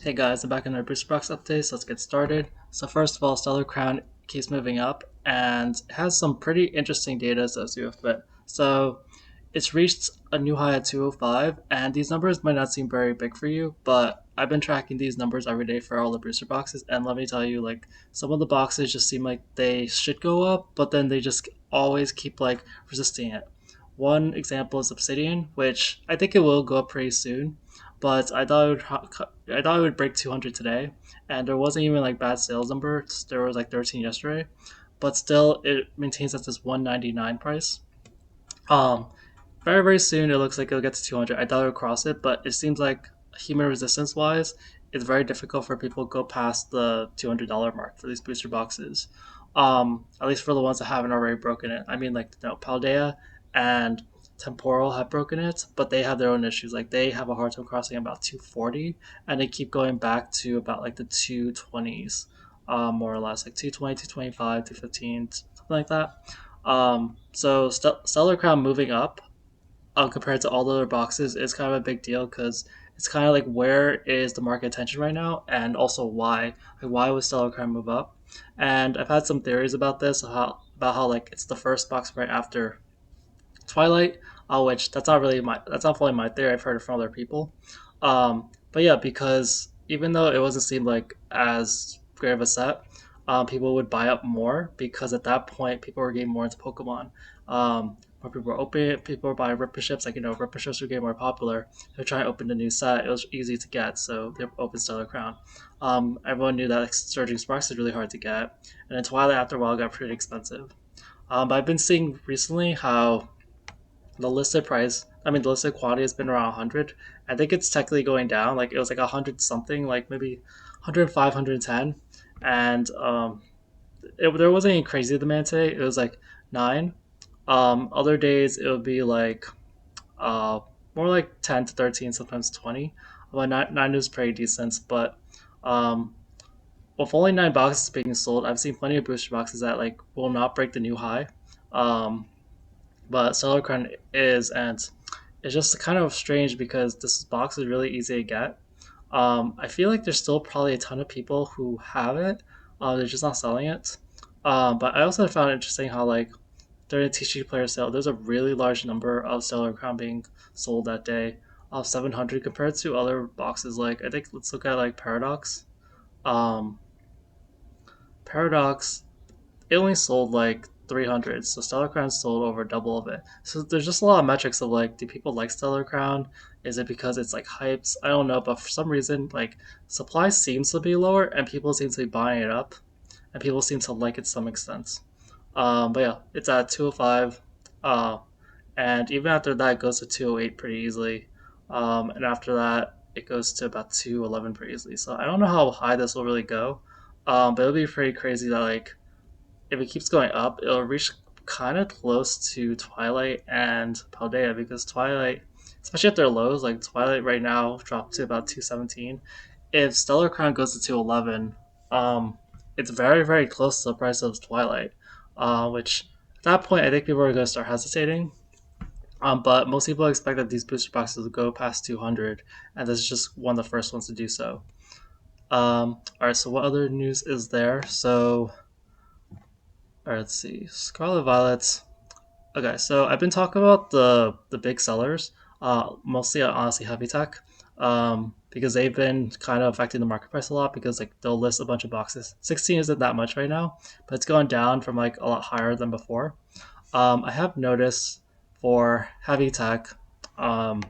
Hey guys, I'm back in our booster box update, so let's get started. So first of all, Stellar Crown keeps moving up and it has some pretty interesting data as you have been. So it's reached a new high at 205, and these numbers might not seem very big for you, but I've been tracking these numbers every day for all the booster boxes, and let me tell you, like some of the boxes just seem like they should go up, but then they just always keep like resisting it. One example is Obsidian, which I think it will go up pretty soon, but I thought it would break 200 today, and there wasn't even like bad sales numbers. There was like 13 yesterday, but still it maintains at this 199 price. Um, very soon it looks like it'll get to 200. I thought it would cross it, but it seems like human resistance wise, it's very difficult for people to go past the $200 mark for these booster boxes. At least for the ones that haven't already broken it. I mean, like Paldea and Temporal have broken it, but they have their own issues. Like they have a hard time crossing about 240, and they keep going back to about like the 220s, more or less, like 220, 225, 215, something like that. So Stellar Crown moving up compared to all the other boxes is kind of a big deal because it's kind of like where is the market attention right now, and also why. Like why would Stellar Crown move up? And I've had some theories about this, about how like it's the first box right after Twilight, which that's not fully my theory. I've heard it from other people. But yeah, because even though it wasn't seem like as great of a set, people would buy up more because at that point people were getting more into Pokemon. More people were opening, people were buying Ripper ships. Like Ripper ships were getting more popular. They're trying to open the new set. It was easy to get, so they opened Stellar Crown. Everyone knew that like, Surging Sparks is really hard to get, and then Twilight after a while got pretty expensive. But I've been seeing recently how the listed quantity has been around 100. I think it's technically going down. Like it was like 100 something, like maybe 105, 110. And there wasn't any crazy demand today. It was like 9. Other days it would be like uh, more like 10 to 13, sometimes 20. Well, 9 is pretty decent, but um, with only 9 boxes being sold, I've seen plenty of booster boxes that like will not break the new high. Um, but Stellar Crown is, and it's just kind of strange because this box is really easy to get. I feel like there's still probably a ton of people who have it. They're just not selling it. But I also found it interesting how like during the TCG player sale, there's a really large number of Stellar Crown being sold that day, of 700 compared to other boxes. Like I think let's look at like Paradox. Um, Paradox it only sold like 300, so Stellar Crown sold over double of it. So there's just a lot of metrics of like, do people like Stellar Crown? Is it because it's like hyped? I don't know, but for some reason, like supply seems to be lower, and people seem to be buying it up, and people seem to like it to some extent. But yeah, it's at 205, and even after that, it goes to 208 pretty easily, and after that, it goes to about 211 pretty easily. So I don't know how high this will really go, but it'll be pretty crazy that like if it keeps going up, it'll reach kind of close to Twilight and Paldea because Twilight, especially at their lows, like Twilight right now dropped to about 217. If Stellar Crown goes to 211, it's very close to the price of Twilight, which at that point I think people are going to start hesitating. But most people expect that these booster boxes will go past 200, and this is just one of the first ones to do so. All right, so what other news is there? So, all right, let's see. Scarlet Violet. Okay, so I've been talking about the big sellers, mostly honestly heavy tech, because they've been kind of affecting the market price a lot because like they'll list a bunch of boxes. 16 isn't that much right now, but it's gone down from like a lot higher than before. I have noticed for heavy tech, um,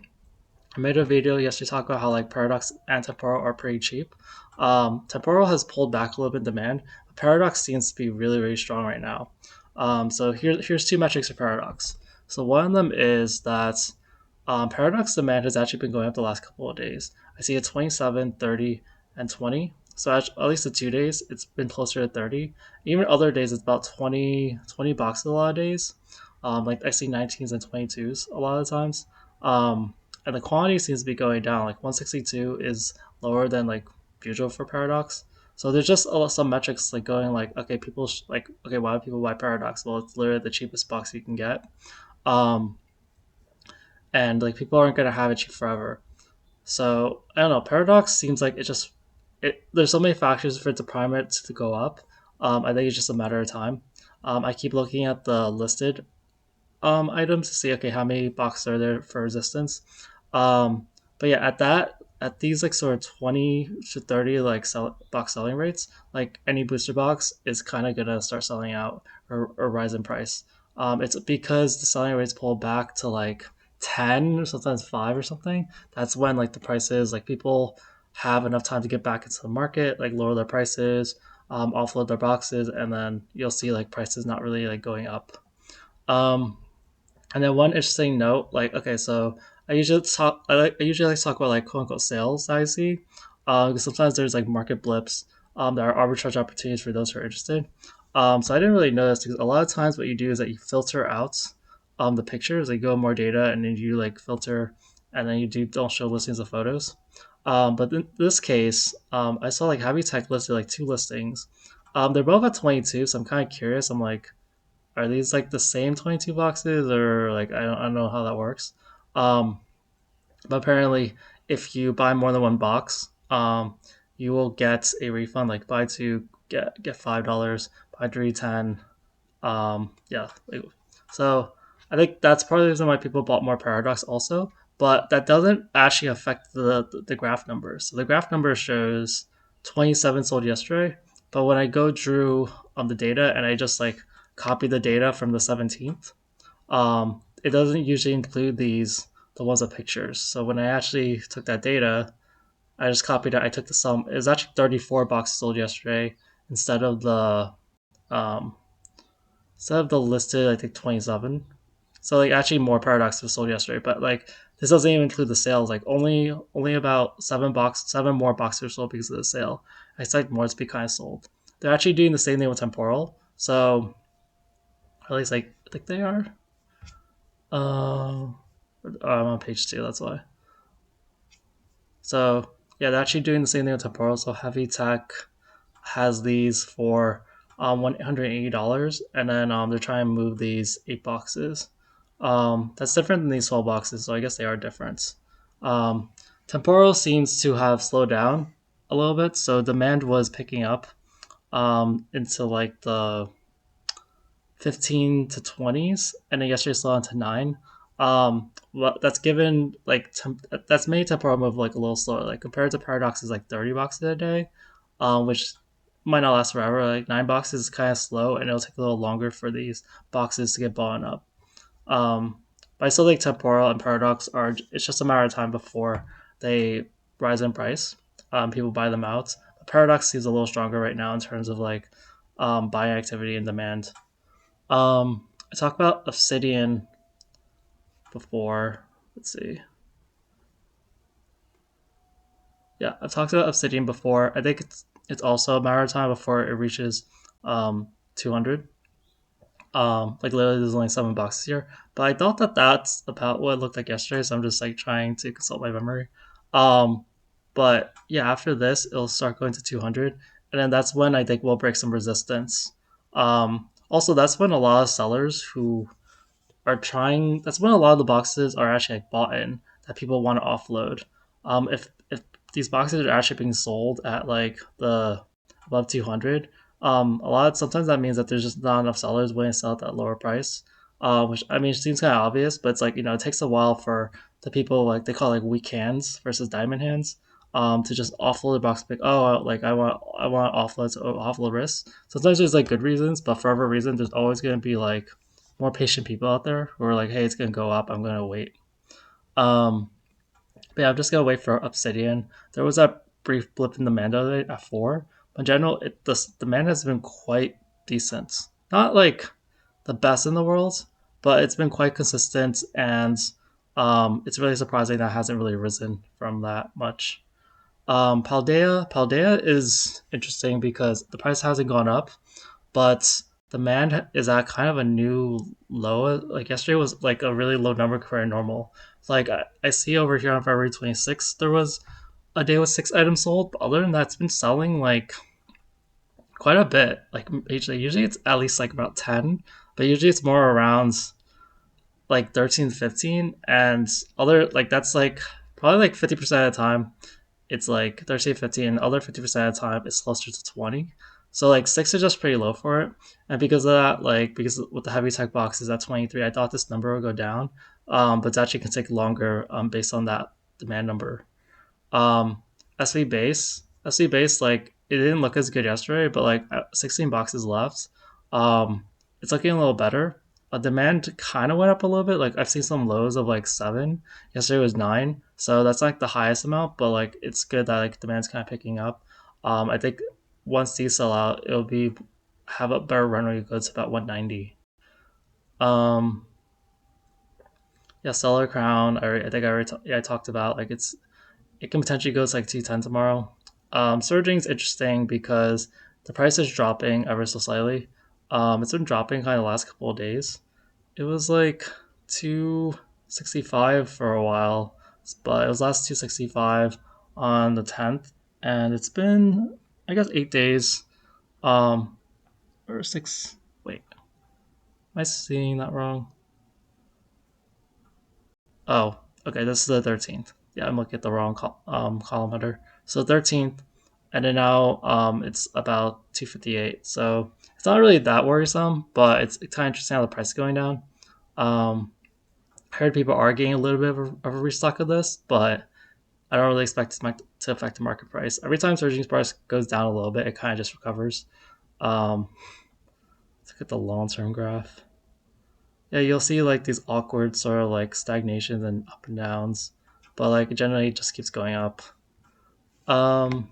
I made a video yesterday talking about how like Paradox and Temporal are pretty cheap. Temporal has pulled back a little bit in demand, but Paradox seems to be really strong right now. Here's two metrics for Paradox. So one of them is that Paradox demand has actually been going up the last couple of days. I see a 27, 30, and 20. So at least the 2 days, it's been closer to 30. Even other days, it's about 20 boxes a lot of days. Like I see 19s and 22s a lot of times. And the quantity seems to be going down. Like 162 is lower than like usual for Paradox. So there's just some metrics like going like okay like okay why do people buy Paradox? Well, it's literally the cheapest box you can get, um, and like people aren't gonna have it cheap forever. So I don't know. Paradox seems like it's just there's so many factors for it to prime it to go up. I think it's just a matter of time. I keep looking at the listed items to see, okay, how many boxes are there for resistance. Um, but yeah, at these like sort of 20 to 30 like box selling rates, like any booster box is kind of gonna start selling out or rise in price. It's because the selling rates pull back to like 10 or sometimes 5 or something. That's when like the prices, like people have enough time to get back into the market, like lower their prices, offload their boxes, and then you'll see like prices not really like going up. Um, and then one interesting note, like okay, so I usually like to talk about like quote unquote sales that I see, because sometimes there's like market blips, that are arbitrage opportunities for those who are interested. So I didn't really notice because a lot of times what you do is that you filter out, the pictures, like go more data, and then you like filter, and then you don't show listings of photos. But in this case, I saw like Happy Tech listed like two listings. They're both at 22, so I'm kind of curious. I'm like, are these like the same 22 boxes or like I don't know how that works. Um, but apparently, if you buy more than one box, you will get a refund. Like buy two, get $5. Buy three, 10. Yeah. So I think that's part of the reason why people bought more Paradox also. But that doesn't actually affect the graph numbers. So the graph number shows 27 sold yesterday. But when I go through the data and I just like copy the data from the 17th, it doesn't usually include the ones with pictures. So when I actually took that data, I just copied it. I took the sum. It was actually 34 boxes sold yesterday instead of um, the listed, I think 27. So like actually more Paradox was sold yesterday, but like this doesn't even include the sales. Like only about 7 more boxes were sold because of the sale. I expect more to be kind of sold. They're actually doing the same thing with Temporal. So at least like I think they are. I'm on page 2. That's why. So yeah, they're actually doing the same thing with Temporal. So Heavy Tech has these for $180, and then they're trying to move these 8 boxes. That's different than these 12 boxes, so I guess they are different. Um, Temporal seems to have slowed down a little bit, so demand was picking up into like the 15 to 20s, and then yesterday slowed down to 9. Well, that's given like that's made Temporal move like a little slower. Like compared to Paradox is like 30 boxes a day, which might not last forever. Like 9 boxes is kind of slow, and it'll take a little longer for these boxes to get bought up. But I still think Temporal and Paradox are. It's just a matter of time before they rise in price. People buy them out. Paradox seems a little stronger right now in terms of like buying activity and demand. I talked about Obsidian before. Let's see. Yeah, I've talked about Obsidian before. I think it's also a matter of time before it reaches 200. Like literally, there's only 7 boxes here, but I thought that that's about what it looked like yesterday. So I'm just like trying to consult my memory. Um, but yeah, after this, it'll start going to 200, and then that's when I think we'll break some resistance. Also, that's when a lot of sellers who are trying. That's when a lot of the boxes are actually like bought in that people want to offload. If these boxes are actually being sold at like the above 200, a lot sometimes that means that there's just not enough sellers willing to sell at that lower price. Which I mean seems kind of obvious, but it's like it takes a while for the people like they call it, like weak hands versus diamond hands. To just offload the box, like like I want offload to offload risk. Sometimes there's like good reasons, but for every reason, there's always going to be like more patient people out there who are like, hey, it's gonna go up. I'm gonna wait. Um, but yeah, I'm just gonna wait for Obsidian. There was a brief blip in the Mando at 4. But in general, the man has been quite decent. Not like the best in the world, but it's been quite consistent, and it's really surprising that it hasn't really risen from that much. Paldea is interesting because the price hasn't gone up, but the man is at kind of a new low. Like yesterday was like a really low number compared to normal. Like I see over here on February 26th, there was a day with 6 items sold. But other than that, it's been selling like quite a bit. Like usually it's at least like about 10, but usually it's more around like 13, 15, and other like that's like probably like 50% of the time it's like 13, 15, and the other 50% of the time it's closer to 20. So like 6 is just pretty low for it. And because of that, like because with the heavy tech boxes at 23, I thought this number would go down. But it's actually can take longer based on that demand number. Um, SV base, like it didn't look as good yesterday, but like 16 boxes left. Um, it's looking a little better. Demand kind of went up a little bit. Like I've seen some lows of like 7. Yesterday was 9, so that's like the highest amount. But like it's good that like demand's kind of picking up. I think once these sell out, it'll be have a better run rate. Go to about 190. Um, yeah, Stellar Crown. I think yeah, I talked about like it can potentially go to like 210 tomorrow. Surging's interesting because the price is dropping ever so slightly. It's been dropping kind of the last couple of days. It was like 265 for a while, but it was last 265 on the 10th, and it's been I guess 8 days. Um, or six. Wait, am I seeing that wrong? Oh, okay. This is the 13th. Yeah, I'm looking at the wrong column header. So 13th, and then now it's about 258. So it's not really that worrisome, but it's kind of interesting how the price is going down. Um, I heard people arguing a little bit of a restock of this, but I don't really expect it to affect the market price. Every time Surging's price goes down a little bit, it kind of just recovers. Um, let's look at the long term graph. Yeah, you'll see like these awkward sort of like stagnations and up and downs, but like generally it just keeps going up. Um,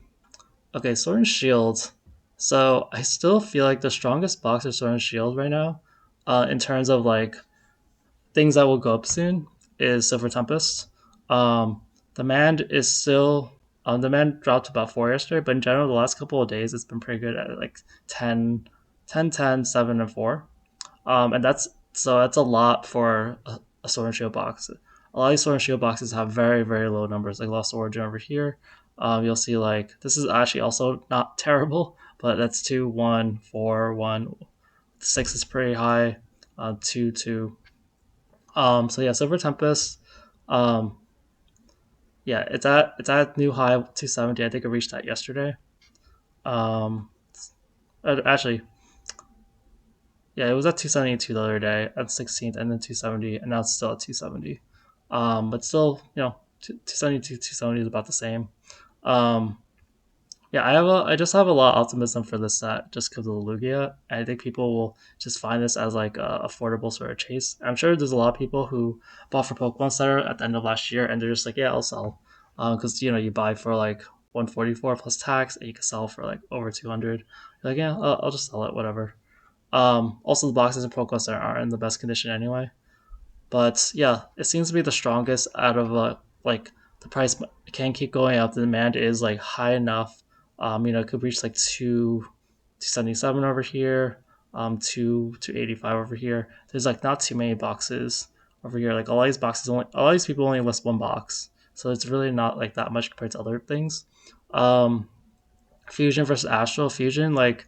okay, Sword and Shield. So I still feel like the strongest box is Sword and Shield right now, in terms of like things that will go up soon is Silver Tempest. Um, demand is still demand dropped to about 4 yesterday, but in general the last couple of days it's been pretty good at like 10, 10, 10, 7, and 4. And that's a lot for a Sword and Shield box. A lot of these Sword and Shield boxes have very very low numbers, like Lost Origin over here. You'll see like this is actually also not terrible, but that's 2, 1, 4, 1. 6 is pretty high. 2, 2. So yeah, Silver Tempest. Um, yeah, it's at new high 270. I think it reached that yesterday. Um, actually, yeah, it was at 272 the other day at 16th, and then 270, and now it's still at 270. But still, 272, 270 is about the same. Um, yeah, I just have a lot of optimism for this set just because of the Lugia. I think people will just find this as like a affordable sort of chase. I'm sure there's a lot of people who bought for Pokemon Center at the end of last year, and they're just like, yeah, I'll sell, because you buy for like 144 plus tax, and you can sell for like over 200. You're like, yeah, I'll just sell it, whatever. Also, the boxes in Pokemon Center aren't in the best condition anyway. But yeah, it seems to be the strongest out of like the price can keep going up. The demand is like high enough. It could reach like 277 over here, 285 over here. There's like not too many boxes over here. Like a lot of these people only list one box, so it's really not like that much compared to other things. Um, Fusion versus Astral Fusion, like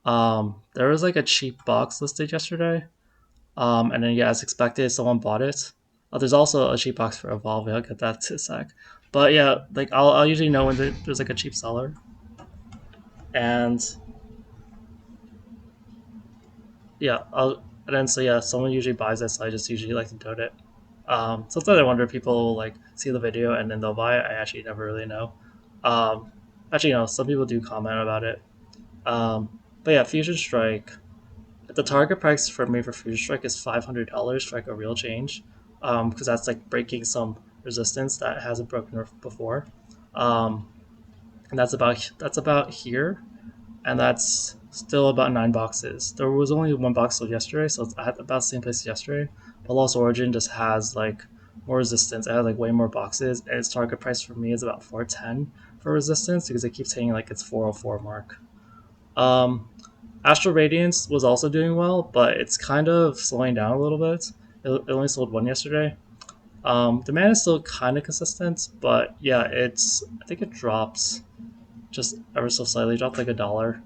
there was like a cheap box listed yesterday, and then yeah, as expected, someone bought it. There's also a cheap box for Evolve. I'll get that to a sec. But yeah, like I'll usually know when there's like a cheap seller, and yeah, and then so yeah, someone usually buys it, so I just usually like to note it. Sometimes I wonder if people like see the video and then they'll buy it. I actually never really know. Um, actually, no, some people do comment about it. But yeah, Fusion Strike. The target price for me for Fusion Strike is $500 for like a real change, because that's like breaking some resistance that hasn't broken before, um, and that's about here, and that's still about 9 boxes. There was only one box sold yesterday, so it's at about the same place as yesterday. But Lost Origin just has like more resistance. It has like way more boxes, and its target price for me is about 410 for resistance because it keeps hitting like its 404 mark. Um, Astral Radiance was also doing well, but it's kind of slowing down a little bit. It only sold one yesterday. Demand is still kind of consistent, but yeah, I think it drops just ever so slightly, dropped like $1.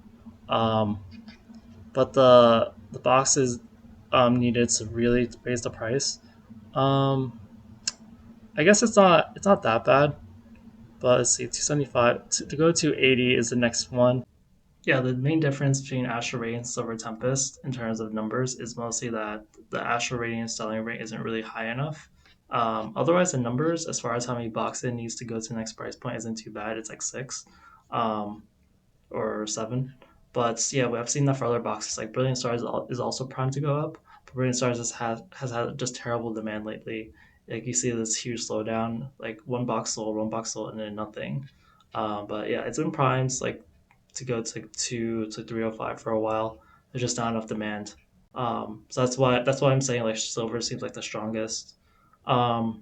Um, but the boxes needed to really raise the price. Um, I guess it's not that bad. But let's see, 275 to go to 80 is the next one. Yeah, the main difference between Astral Radiance and Silver Tempest in terms of numbers is mostly that the Astral Radiance selling rate isn't really high enough. Otherwise, the numbers, as far as how many boxes it needs to go to the next price point, isn't too bad. It's like six um, or seven. But yeah, we have seen that for other boxes. Like Brilliant Stars is also primed to go up. But Brilliant Stars has had just terrible demand lately. Like you see this huge slowdown, like one box sold, and then nothing. But yeah, it's in primes like to go to like 2 to 305 for a while. There's just not enough demand. So that's why I'm saying like silver seems like the strongest. Um,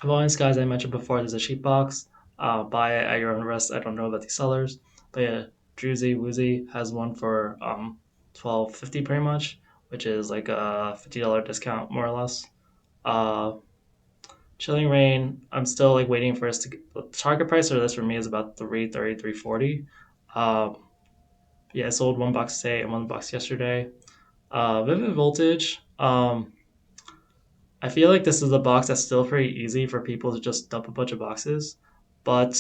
Volume guys I mentioned before, there's a cheap box. Buy it at your own risk. I don't know about these sellers, but yeah, Druzy Woozy has one for 12.50 pretty much, which is like a $50 discount more or less. Uh, Chilling Rain, I'm still like waiting for us to get, the target price for this for me is about 330, 340. Um, yeah, I sold one box today and one box yesterday. Vivid Voltage. I feel like this is a box that's still pretty easy for people to just dump a bunch of boxes, but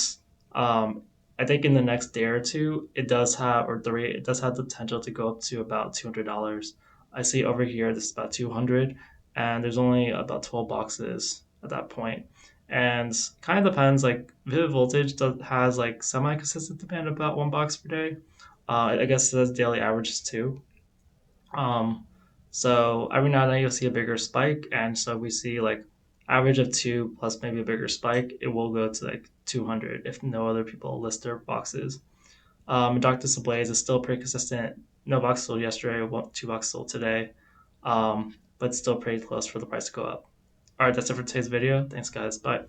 um, I think in the next day or two, it does have or three, it does have the potential to go up to about $200. I see over here this is about 200, and there's only about 12 boxes at that point, and kind of depends. Like Vivid Voltage has like semi consistent demand about one box per day. I guess it has daily averages too. Um, so every now and then you'll see a bigger spike, and so we see like average of two plus maybe a bigger spike. It will go to like 200 if no other people list their boxes. Doctor Blaze is still pretty consistent. No box sold yesterday, two box sold today, but still pretty close for the price to go up. All right, that's it for today's video. Thanks, guys. Bye.